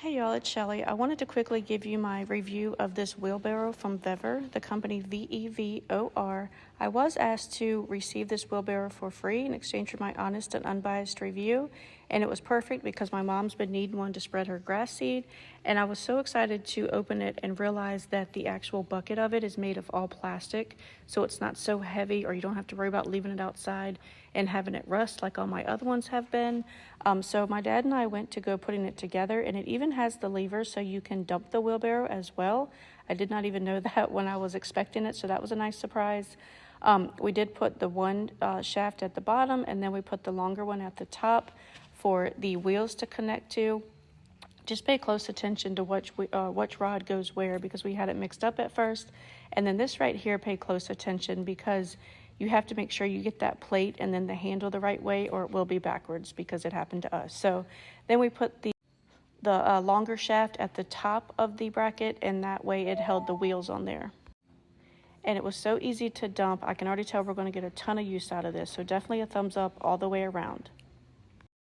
Hey y'all, it's Shelly. I wanted to quickly give you my review of this wheelbarrow from Vevor, the company Vevor. I was asked to receive this wheelbarrow for free in exchange for my honest and unbiased review, and it was perfect because my mom's been needing one to spread her grass seed, and I was so excited to open it and realize that the actual bucket of it is made of all plastic, so it's not so heavy or you don't have to worry about leaving it outside and having it rust like all my other ones have been. So my dad and I went to go putting it together, and it even has the lever so you can dump the wheelbarrow as well. I did not even know that when I was expecting it, so that was a nice surprise. We did put the one shaft at the bottom, and then we put the longer one at the top for the wheels to connect to. Just pay close attention to which rod goes where, because we had it mixed up at first. And then this right here, pay close attention because you have to make sure you get that plate and then the handle the right way, or it will be backwards because it happened to us. So then we put the longer shaft at the top of the bracket, and that way it held the wheels on there. And it was so easy to dump. I can already tell we're going to get a ton of use out of this. So definitely a thumbs up all the way around.